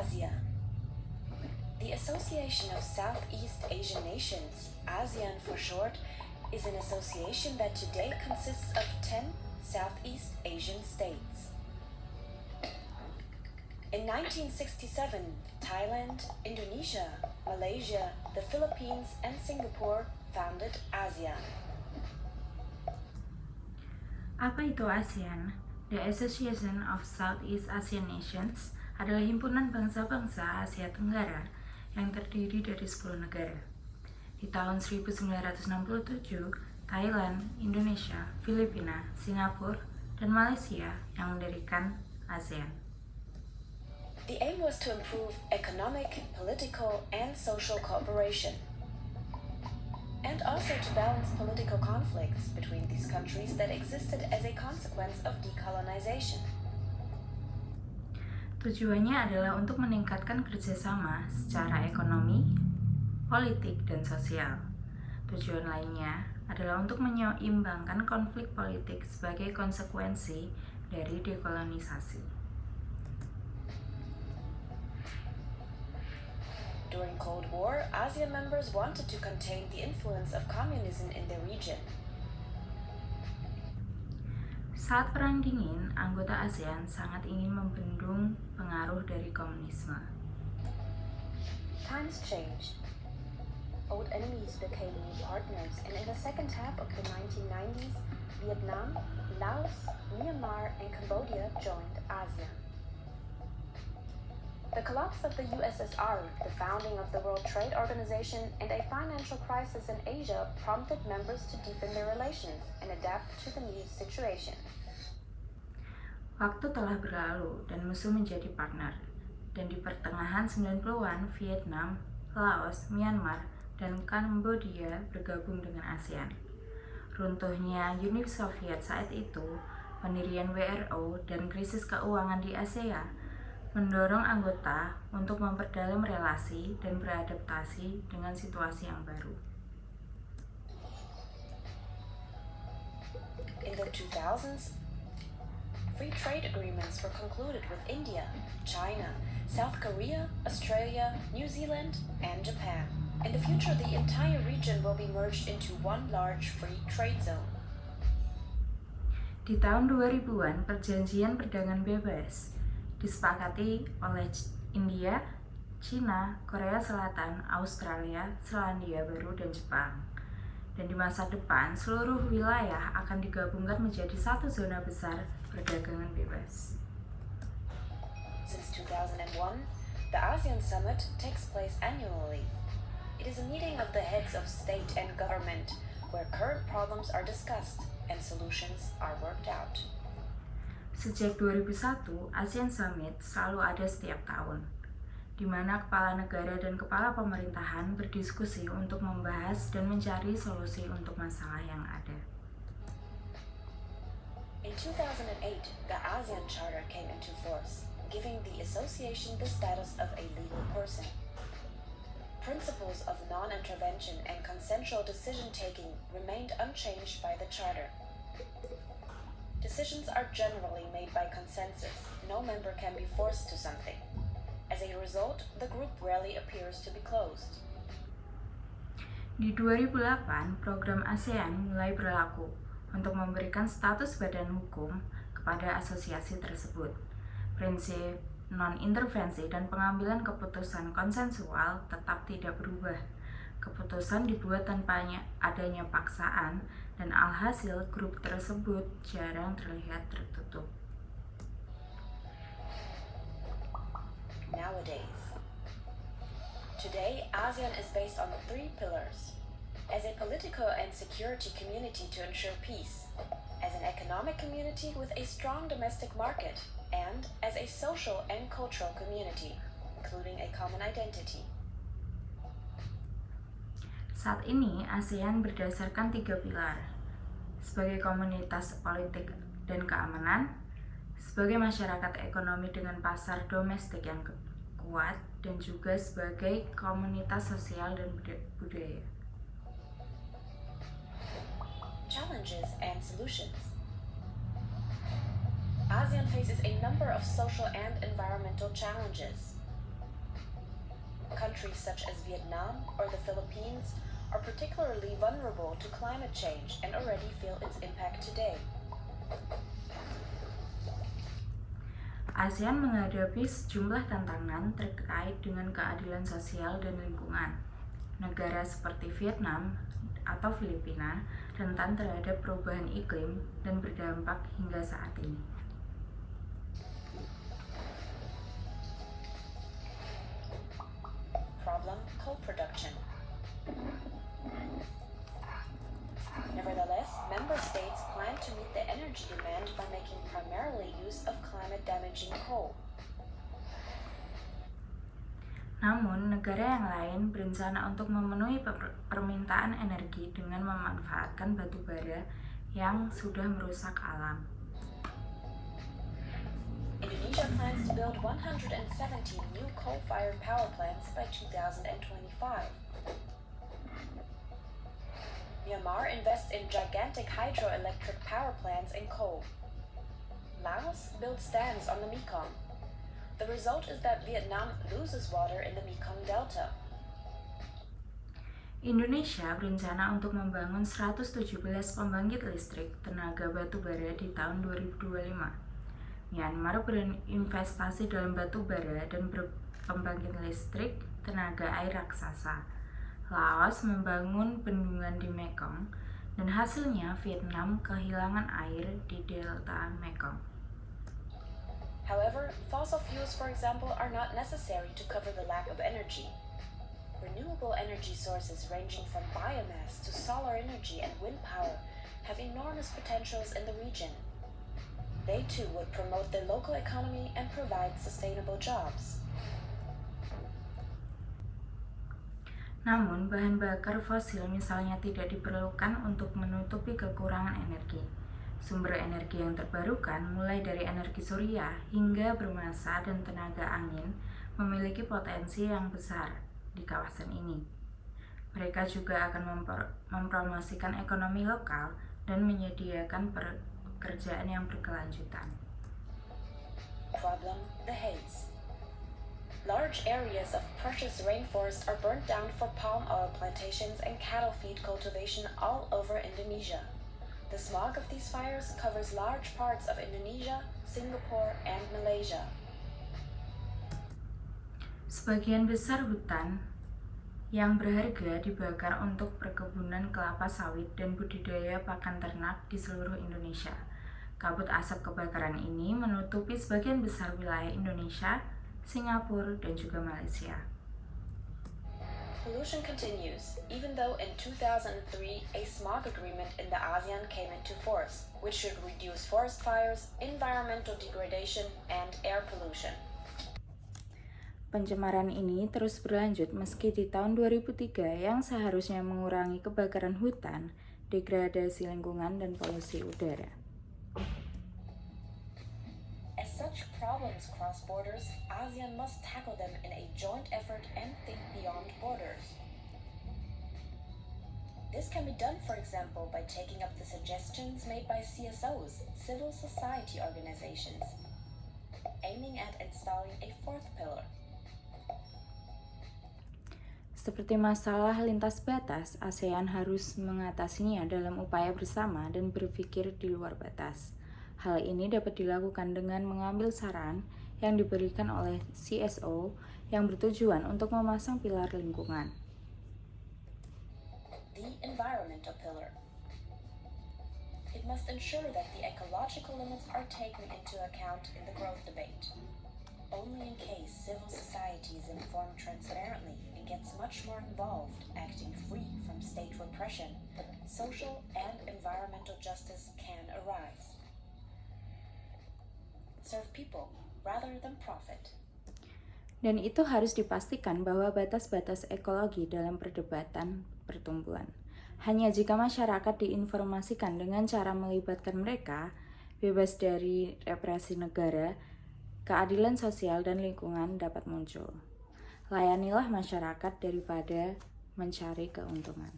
Asia. The Association of Southeast Asian Nations, ASEAN for short, is an association that today consists of 10 Southeast Asian states. In 1967, Thailand, Indonesia, Malaysia, the Philippines, and Singapore founded ASEAN. Apa itu ASEAN? The Association of Southeast Asian Nations adalah himpunan bangsa-bangsa Asia Tenggara yang terdiri dari 10 negara. Di tahun 1967, Thailand, Indonesia, Filipina, Singapura, dan Malaysia yang mendirikan ASEAN. The aim was to improve economic, political, and social cooperation, and also to balance political conflicts between these countries that existed as a consequence of decolonization. Tujuannya adalah untuk meningkatkan kerjasama secara ekonomi, politik, dan sosial. Tujuan lainnya adalah untuk menyeimbangkan konflik politik sebagai konsekuensi dari dekolonisasi. During Cold War, ASEAN members wanted to contain the influence of communism in the region. Saat Perang Dingin, anggota ASEAN sangat ingin membendung pengaruh dari komunisme. Times changed. Old enemies became new partners, and in the second half of the 1990s, Vietnam, Laos, Myanmar, and Cambodia joined ASEAN. The collapse of the USSR, the founding of the World Trade Organization, and a financial crisis in Asia prompted members to deepen their relations and adapt to the new situation. Waktu telah berlalu dan musuh menjadi partner. Dan di pertengahan 90-an, Vietnam, Laos, Myanmar, dan Kambodia bergabung dengan ASEAN. Runtuhnya Uni Soviet saat itu, pendirian WRO, dan krisis keuangan di Asia mendorong anggota untuk memperdalam relasi dan beradaptasi dengan situasi yang baru. In the 2000s, free trade agreements were concluded with India, China, South Korea, Australia, New Zealand, and Japan. In the future, the entire region will be merged into one large free trade zone. Di tahun 2000-an, perjanjian perdagangan bebas disepakati oleh India, China, Korea Selatan, Australia, Selandia Baru, dan Jepang. Dan di masa depan, seluruh wilayah akan digabungkan menjadi satu zona besar perdagangan bebas. Since 2001, the ASEAN Summit takes place annually. It is a meeting of the heads of state and government where current problems are discussed and solutions are worked out. Sejak 2001, ASEAN Summit selalu ada setiap tahun, di mana kepala negara dan kepala pemerintahan berdiskusi untuk membahas dan mencari solusi untuk masalah yang ada. In 2008, the ASEAN Charter came into force, giving the association the status of a legal person. Principles of non-intervention and consensual decision-taking remained unchanged by the Charter. Decisions are generally made by consensus. No member can be forced to something. As a result, the group rarely appears to be closed. Di 2008, program ASEAN mulai berlaku untuk memberikan status badan hukum kepada asosiasi tersebut. Prinsip non-intervensi dan pengambilan keputusan konsensual tetap tidak berubah. Keputusan dibuat tanpa adanya paksaan, dan alhasil grup tersebut jarang terlihat tertutup. Today, ASEAN is based on 3 pillars. As a political and security community to ensure peace, as an economic community with a strong domestic market, and as a social and cultural community, including a common identity. Saat ini, ASEAN berdasarkan 3 pilar, sebagai komunitas politik dan keamanan, sebagai masyarakat ekonomi dengan pasar domestik yang kuat, dan juga sebagai komunitas sosial dan budaya. Challenges and solutions. ASEAN faces a number of social and environmental challenges. Countries such as Vietnam or the Philippines are particularly vulnerable to climate change and already feel its impact today. ASEAN menghadapi sejumlah tantangan terkait dengan keadilan sosial dan lingkungan. Negara seperti Vietnam atau Filipina rentan terhadap perubahan iklim dan berdampak hingga saat ini. Problem: co-production. Nevertheless, member states plan to meet the energy demand by making primarily use of climate-damaging coal. Namun, negara yang lain berencana untuk memenuhi permintaan energi dengan memanfaatkan batu bara yang sudah merusak alam. Indonesia plans to build 117 new coal-fired power plants by 2025. Myanmar invests in gigantic hydroelectric power plants and coal. Laos builds dams on the Mekong. The result is that Vietnam loses water in the Mekong Delta. Indonesia berencana untuk membangun 117 pembangkit listrik tenaga batu bara di tahun 2025. Myanmar berinvestasi dalam batu bara dan pembangkit listrik tenaga air raksasa. Laos membangun bendungan di Mekong, dan hasilnya Vietnam kehilangan air di delta Mekong. However, fossil fuels, for example, are not necessary to cover the lack of energy. Renewable energy sources ranging from biomass to solar energy and wind power have enormous potentials in the region. They too would promote the local economy and provide sustainable jobs. Namun, bahan bakar fosil misalnya tidak diperlukan untuk menutupi kekurangan energi. Sumber energi yang terbarukan, mulai dari energi surya hingga biomasa dan tenaga angin, memiliki potensi yang besar di kawasan ini. Mereka juga akan mempromosikan ekonomi lokal dan menyediakan pekerjaan yang berkelanjutan. Problem: the haze. Large areas of precious rainforest are burnt down for palm oil plantations and cattle feed cultivation all over Indonesia. The smog of these fires covers large parts of Indonesia, Singapore, and Malaysia. Sebagian besar hutan yang berharga dibakar untuk perkebunan kelapa sawit dan budidaya pakan ternak di seluruh Indonesia. Kabut asap kebakaran ini menutupi sebagian besar wilayah Indonesia, Singapura, dan juga Malaysia. Pollution continues, even though in 2003 a smog agreement in the ASEAN came into force, which should reduce forest fires, environmental degradation, and air pollution. Pencemaran ini terus berlanjut meski di tahun 2003 yang seharusnya mengurangi kebakaran hutan, degradasi lingkungan, dan polusi udara. As such problems cross borders, ASEAN must tackle them in a joint effort and think beyond borders. This can be done, for example, by taking up the suggestions made by CSOs, civil society organizations, aiming at installing a fourth pillar. Seperti masalah lintas batas, ASEAN harus mengatasinya dalam upaya bersama dan berpikir di luar batas. Hal ini dapat dilakukan dengan mengambil saran yang diberikan oleh CSO yang bertujuan untuk memasang pilar lingkungan. The environmental pillar. It must ensure that the ecological limits are taken into account in the growth debate. Only in case civil society is informed transparently and gets much more involved, acting free from state repression, social and environmental justice can arise. Serve people rather than profit. Dan itu harus dipastikan bahwa batas-batas ekologi dalam perdebatan pertumbuhan. Hanya jika masyarakat diinformasikan dengan cara melibatkan mereka, bebas dari represi negara, keadilan sosial dan lingkungan dapat muncul. Layanilah masyarakat daripada mencari keuntungan.